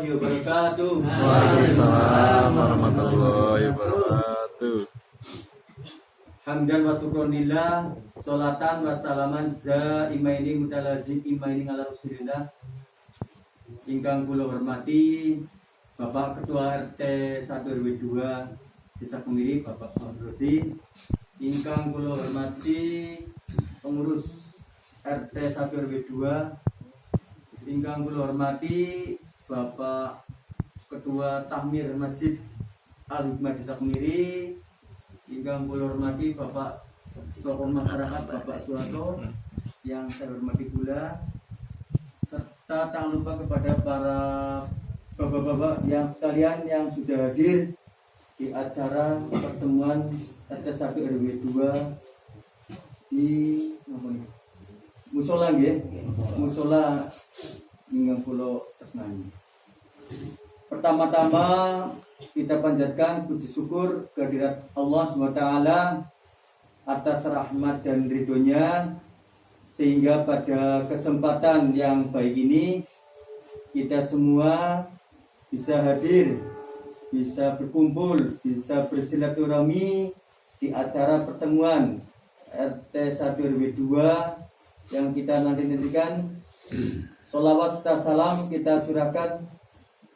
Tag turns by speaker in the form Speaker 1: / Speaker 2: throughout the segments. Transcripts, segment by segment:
Speaker 1: warahmatullahi wabarakatuh.
Speaker 2: Waalaikumsalam warahmatullahi wabarakatuh.
Speaker 1: Hamdan wa syukronillah, sholatan wa salaman zaimaini mutalazim imaini ala rasulillah. Ingkang kula hormati Bapak Ketua RT 1 RW 2 Desa Kemiri, Bapak Rosi. Ingkang kula hormati pengurus RT 1 RW 2. Ingkang kula hormati Bapak Ketua Tahmir Masjid Al-Hikmah Desa Kemiri. Ingkang kula hormati Bapak tokoh masyarakat Bapak Suwarto yang saya hormati pula, serta tak lupa kepada para bapak-bapak yang sekalian yang sudah hadir di acara pertemuan RT 1 RW 2 di musola nggih, musola Ninggang Pulau Tresnani. Pertama-tama kita panjatkan puji syukur kehadirat Allah SWT atas rahmat dan ridhonya, sehingga pada kesempatan yang baik ini kita semua bisa hadir, bisa berkumpul, bisa bersilaturahmi di acara pertemuan RT 1 RW 2 yang kita nantikan. Sholawat serta salam kita curahkan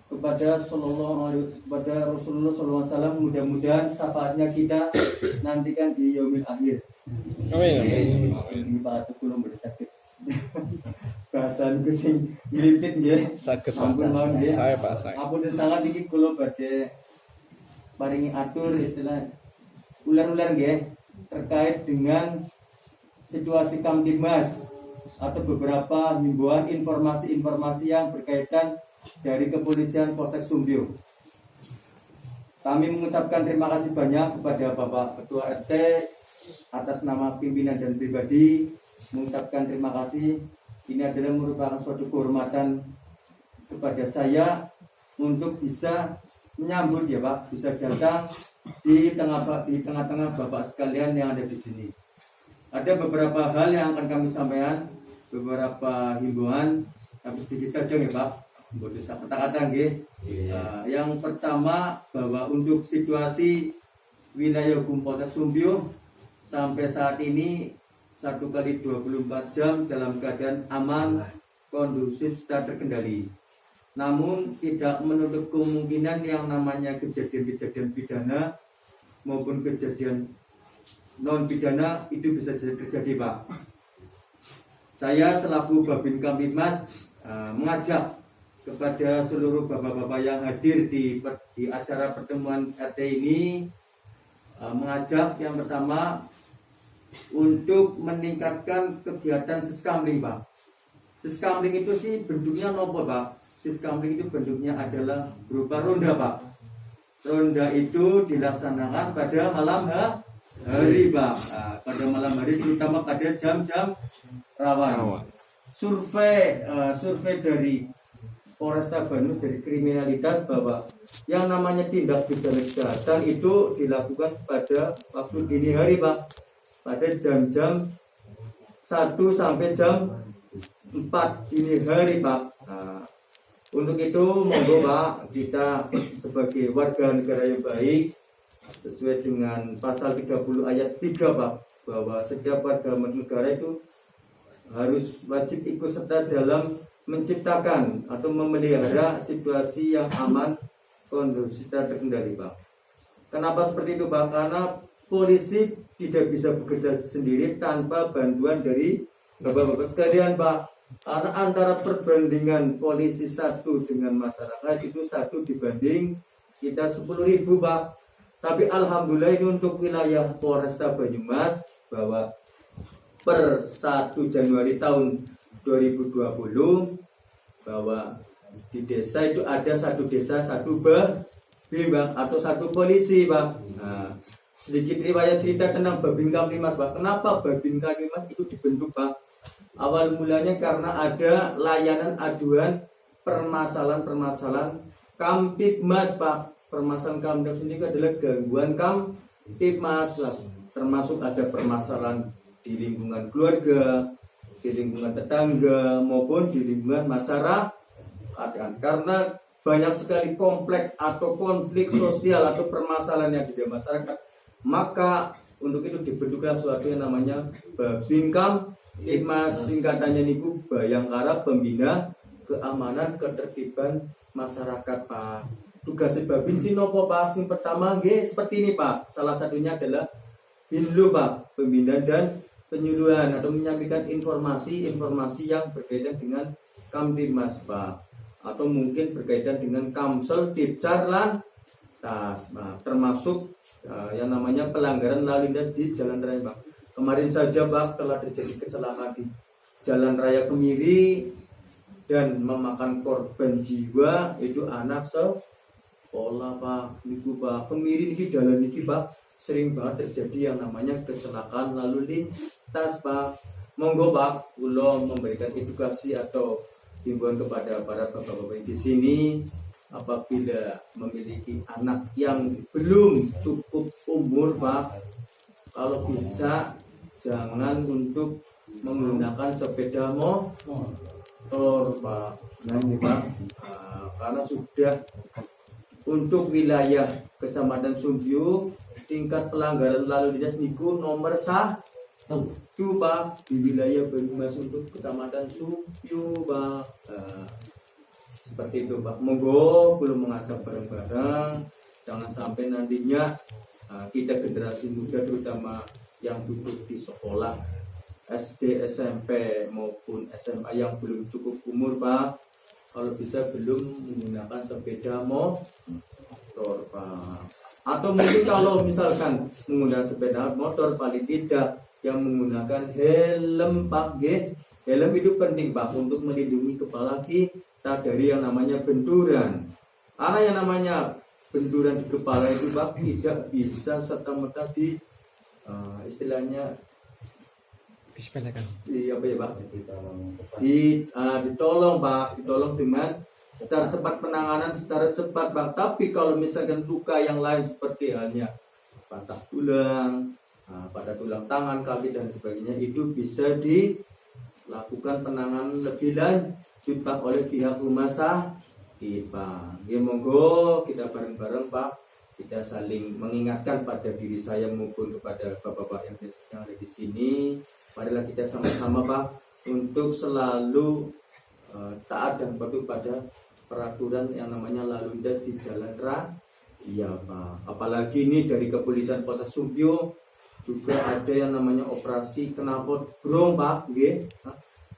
Speaker 1: kepada Rasulullah SAW. Mudah-mudahan syafaatnya kita nantikan di yaumil akhir.
Speaker 2: Amin.
Speaker 1: Ini Pak Tukul bersakit. Bahasan sing nglipit nggih.
Speaker 2: Saged
Speaker 1: Ampun mawon nggih.
Speaker 2: Saya Pak saya.
Speaker 1: Ampun sangat iki kula badhe paringi atur istilah ular-ular nggih terkait dengan situasi Kamtibmas atau beberapa himbauan informasi-informasi yang berkaitan dari kepolisian Polsek Sumbyo. Kami mengucapkan terima kasih banyak kepada Bapak Ketua RT atas nama pimpinan dan pribadi, mengucapkan terima kasih. Ini adalah merupakan suatu kehormatan kepada saya untuk bisa menyambut ya Pak, bisa datang di tengah-tengah Bapak sekalian yang ada di sini. Ada beberapa hal yang akan kami sampaikan, beberapa himbauan, tapi sedikit saja ya Pak. Boleh saya kata-kata nggih. Yang pertama, bahwa untuk situasi wilayah hukum Polsek Sumbyo sampai saat ini 1 kali 24 jam dalam keadaan aman, kondusif, serta terkendali. Namun tidak menutup kemungkinan yang namanya kejadian-kejadian pidana maupun kejadian non pidana itu bisa terjadi Pak. Saya selaku Babin Kamtibmas mengajak kepada seluruh bapak-bapak yang hadir di acara pertemuan RT ini, mengajak yang pertama untuk meningkatkan kegiatan siskamling Pak. Siskamling itu sih bentuknya nopo Pak? Siskamling itu bentuknya adalah berupa ronda Pak. Ronda itu dilaksanakan pada malam hari Pak. Pada malam hari terutama pada jam-jam rawan. Survei dari Polresta Bandung dari kriminalitas bahwa yang namanya tindak pidana kejahatan itu dilakukan pada waktu dini hari Pak, pada jam-jam 1 sampai jam 4 dini hari Pak. Untuk itu monggo Pak, kita sebagai warga negara yang baik sesuai dengan pasal 30 ayat 3 Pak, bahwa setiap warga negara itu harus wajib ikut serta dalam menciptakan atau memelihara situasi yang aman, kondusif dan terkendali Pak. Kenapa seperti itu Pak? Karena polisi tidak bisa bekerja sendiri tanpa bantuan dari bapak-bapak sekalian Pak. Karena antara perbandingan polisi satu dengan masyarakat itu 1 dibanding kita 10.000 Pak. Tapi alhamdulillah ini untuk wilayah Polresta Banyumas bahwa per 1 Januari tahun 2020 bahwa di desa itu ada 1 desa 1 Bang, atau 1 polisi Pak. Sedikit riwayat cerita tentang Babin Kamtibmas Pak. Kenapa Babin Kamtibmas itu dibentuk Pak? Awal mulanya karena ada layanan aduan permasalahan Kamtibmas Pak. Permasalahan Kamtibmas ini adalah gangguan Kamtibmas, termasuk ada permasalahan di lingkungan keluarga, di lingkungan tetangga maupun di lingkungan masyarakat. Karena banyak sekali kompleks atau konflik sosial atau permasalahan yang ada di masyarakat, maka untuk itu dibentuklah suatu yang namanya Babinkamtibmas, singkatannya niku Bayangkara Pembina Keamanan Ketertiban Masyarakat, Pak. Tugas Babin sinopo, Pak? Sing pertama nggih seperti ini, Pak. Salah satunya adalah Binlu, Pak, pembinaan dan penyuluhan atau menyampaikan informasi yang berkaitan dengan Kamtibmas, Pak. Atau mungkin berkaitan dengan Kamsel, Dipcar, Lantas, Pak. Termasuk yang namanya pelanggaran lalu lintas di jalan raya, Pak. Kemarin saja, Pak, telah terjadi kecelakaan di Jalan Raya Kemiri dan memakan korban jiwa itu anak sekolah, Pak. Niku, Pak, Kemiri niki jalan niki, Pak, sering banget terjadi yang namanya kecelakaan lalu lintas, Pak. Monggo, Pak, kula memberikan edukasi atau himbauan kepada para bapak-bapak di sini, apabila memiliki anak yang belum cukup umur, Pak, kalau bisa jangan untuk menggunakan sepeda motor, Pak. Nah, ini, Pak, karena sudah untuk wilayah Kecamatan Sumbyu tingkat pelanggaran lalu lintas niku nomor 1, Pak, di wilayah Banyumas untuk Kecamatan Sumbyu, Pak. Seperti itu, Pak. Monggo belum mengajak bareng-bareng, jangan sampai nantinya kita generasi muda terutama yang duduk di sekolah SD, SMP maupun SMA yang belum cukup umur, Pak, kalau bisa belum menggunakan sepeda motor, Pak. Atau mungkin kalau misalkan menggunakan sepeda motor, paling tidak yang menggunakan helm, Pak. Helm itu penting, Pak, untuk melindungi kepala kita dari yang namanya benturan. Karena yang namanya benturan di kepala itu, Pak, tidak bisa serta-merta istilahnya
Speaker 3: disepelekan.
Speaker 1: Iya, Pak. Ditolong, Pak, ditolong dengan secara cepat, penanganan secara cepat, Pak. Tapi kalau misalkan luka yang lain seperti halnya patah tulang, pada tulang tangan, kaki dan sebagainya, itu bisa dilakukan penanganan lebih lanjut, Pak, oleh pihak rumah sakit, Pak. Ya, monggo kita bareng-bareng, Pak, kita saling mengingatkan pada diri saya maupun kepada bapak-bapak yang ada di sini. Marilah kita sama-sama, Pak, untuk selalu taat dan patuh pada peraturan yang namanya lalu lintas di jalan raya. Iya, Pak. Apalagi ini dari Kepolisian Polsek Sumbyu juga ada yang namanya operasi knalpot brong, Pak.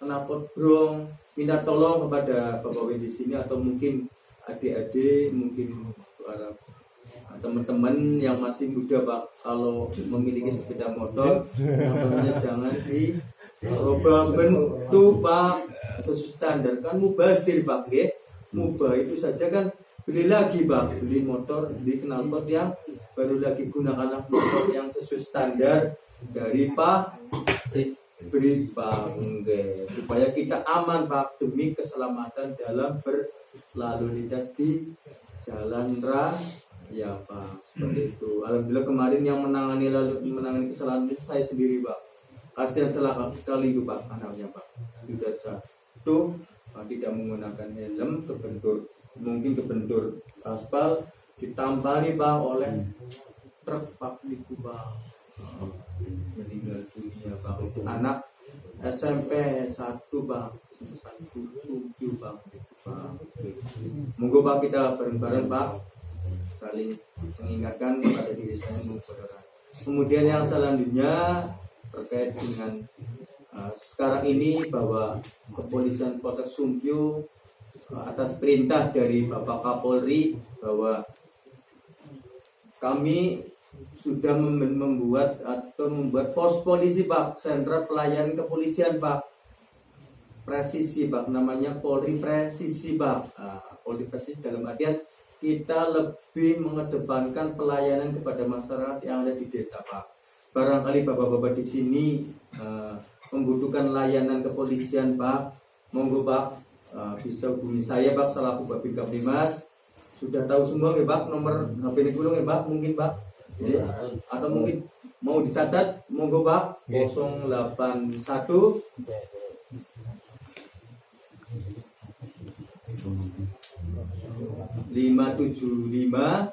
Speaker 1: Knalpot brong. Minta tolong kepada bapak-bapak di sini atau mungkin adik-adik, mungkin teman-teman yang masih muda, Pak, kalau memiliki sepeda motor, motornya jangan dirubah bentuk, Pak, sesuai standar. Kan mubazir, Pak. Mubah itu saja kan beli lagi, Pak, beli motor, beli knalpot yang baru lagi, gunakanlah motor yang sesuai standar dari pabrik, Pak, supaya kita aman, Pak, demi keselamatan dalam berlalu lintas di jalan raya, Pak. Seperti itu. Alhamdulillah kemarin yang menangani kesalahan itu saya sendiri, Pak. Kasihan sekali itu, Pak, anaknya, Pak. Sudah jatuh, tidak menggunakan helm, kebentur aspal, ditampani, Pak, oleh truk, Pak, itu, Pak. Meninggal dunia, Pak. Anak SMP 1, Pak. 1, Pak. Monggo, Pak, kita bareng-bareng, Pak, saling mengingatkan kepada diri saya maupun saudara. Kemudian yang selanjutnya terkait dengan sekarang ini bahwa Kepolisian Polsek Sumbyu atas perintah dari Bapak Kapolri bahwa kami sudah membuat pos polisi, Pak, sentra pelayanan kepolisian, Pak, presisi, Pak, namanya Polri Presisi, Pak. Polri Presisi dalam artian kita lebih mengedepankan pelayanan kepada masyarakat yang ada di desa, Pak. Barangkali bapak-bapak di sini membutuhkan layanan kepolisian, Pak, monggo, Pak, bisa hubungi saya, Pak, selaku Babinkamtibmas. Sudah tahu semua ya, Pak, nomor HP ini kulung ya, Pak, mungkin, Pak, atau mungkin mau dicatat, monggo, Pak, 081
Speaker 3: 1
Speaker 1: 575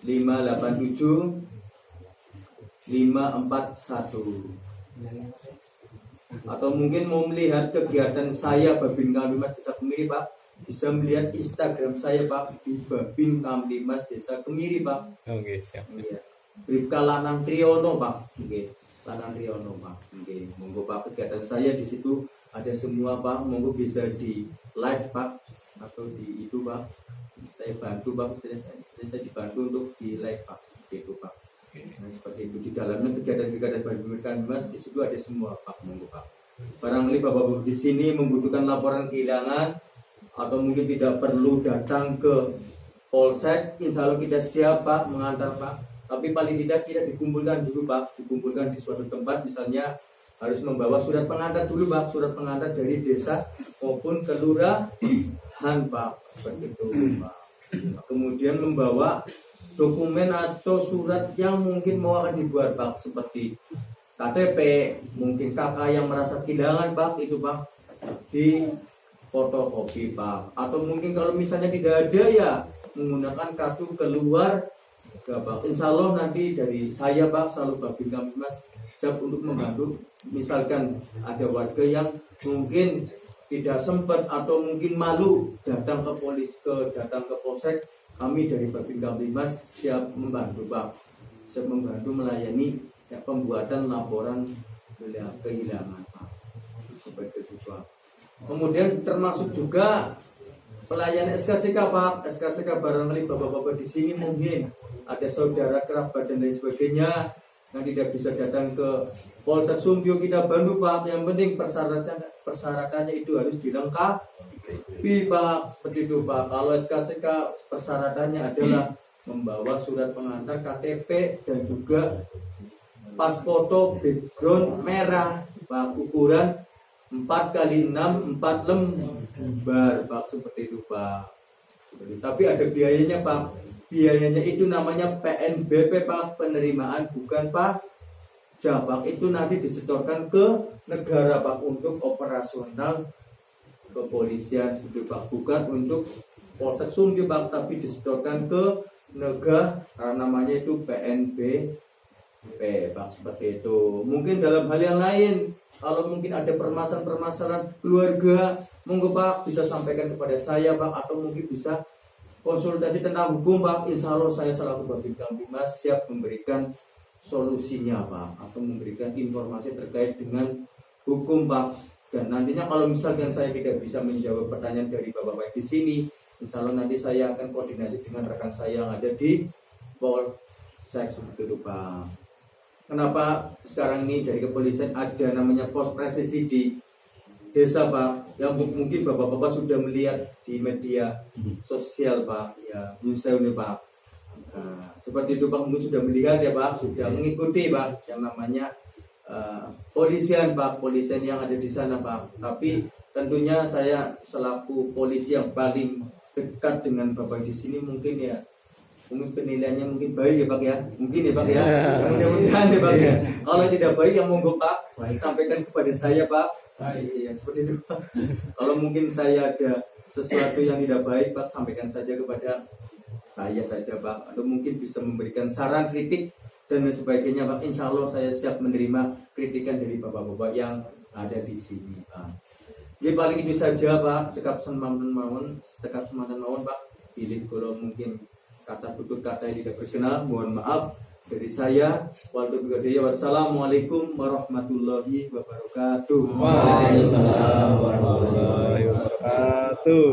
Speaker 1: 587 541. Atau mungkin mau melihat kegiatan saya Babin Kamtimas Desa Kemiri Pak, bisa melihat Instagram saya Pak di Babin Kamtimas Desa Kemiri Pak.
Speaker 2: Oke, siap.
Speaker 1: Iya. Bribka Lanang Triyono Pak. Oke, Lanang Triyono Pak. Oke, monggo Pak, kegiatan saya di situ ada semua Pak. Monggo bisa di like Pak atau di itu Pak. Saya bantu Pak, saya dibantu untuk di like Pak. Seperti itu Pak. Nah, seperti itu di dalamnya kegiatan-kegiatan Babin Kamtimas di situ ada semua Pak. Monggo Pak. Barangkali Bapak-Bapak di sini membutuhkan laporan kehilangan atau mungkin tidak perlu datang ke polsek, insya Allah kita siap Pak mengantar Pak. Tapi paling tidak tidak dikumpulkan dulu Pak, dikumpulkan di suatu tempat, misalnya harus membawa surat pengantar dulu Pak, surat pengantar dari desa maupun kelurahan Pak, seperti itu Pak. Kemudian membawa dokumen atau surat yang mungkin mau akan dibuat Pak, seperti KTP, mungkin kakak yang merasa kehilangan Pak, itu Pak di fotokopi Pak. Atau mungkin kalau misalnya tidak ada ya menggunakan kartu keluarga Pak. Insya Allah nanti dari saya Pak selalu Babin Kamtimas siap untuk membantu. Misalkan ada warga yang mungkin tidak sempat atau mungkin malu datang ke datang ke polsek, kami dari Babin Kamtimas siap membantu Pak, siap membantu melayani ya, pembuatan laporan kehilangan Pak, seperti itu Pak. Kemudian termasuk juga pelayanan SKCK Pak, SKCK barangkali bapak-bapak di sini mungkin ada saudara kerabat dan lain sebagainya yang tidak bisa datang ke Polsek Sumbio, kita bantu Pak. Yang penting persyaratannya itu harus dilengkapi Pak, seperti itu Pak. Kalau SKCK persyaratannya adalah membawa surat pengantar KTP dan juga pas foto background merah Pak, ukuran 4x6 4 lembar Pak, seperti itu Pak. Tapi ada biayanya Pak, biayanya itu namanya PNBP Pak, penerimaan bukan pajak Pak. Itu nanti disetorkan ke negara Pak untuk operasional kepolisian, seperti Pak, bukan untuk Polsek Sumbio Pak, tapi disetorkan ke negara, namanya itu PNBP Pak, seperti itu. Mungkin dalam hal yang lain, kalau mungkin ada permasalahan keluarga, monggo Pak bisa sampaikan kepada saya Pak, atau mungkin bisa konsultasi tentang hukum Pak. Insya Allah saya selaku Babin Kamtimas siap memberikan solusinya Pak, atau memberikan informasi terkait dengan hukum Pak. Dan nantinya kalau misalkan saya tidak bisa menjawab pertanyaan dari Bapak-Bapak di sini, insya Allah nanti saya akan koordinasi dengan rekan saya yang ada di Polsek, seperti itu Pak. Kenapa sekarang ini dari kepolisian ada namanya pos presisi di desa Pak, yang mungkin Bapak-Bapak sudah melihat di media sosial Pak, ya ini Pak. Nah, seperti itu Pak, mungkin sudah melihat ya Pak, sudah mengikuti Pak yang namanya polisian Pak, polisian yang ada di sana Pak. Tapi tentunya saya selaku polisi yang paling dekat dengan Bapak di sini, mungkin ya mungkin penilaiannya mungkin baik ya Pak ya, mungkin ya Pak ya, mudah-mudahan ya Pak ya. Kalau tidak baik ya monggo Pak sampaikan kepada saya Pak. Iya seperti itu Pak. Kalau mungkin saya ada sesuatu yang tidak baik Pak, sampaikan saja kepada saya saja Pak, atau mungkin bisa memberikan saran, kritik dan lain sebagainya Pak. Insya Allah saya siap menerima kritikan dari bapak-bapak yang ada di sini Pak. Jadi paling itu saja Pak, cekap semantan mawon Pak. Pilih kalau mungkin kata tutur kata yang tidak berkenan, mohon maaf dari saya. Wassalamualaikum warahmatullahi wabarakatuh.
Speaker 2: Waalaikumsalam warahmatullahi wabarakatuh.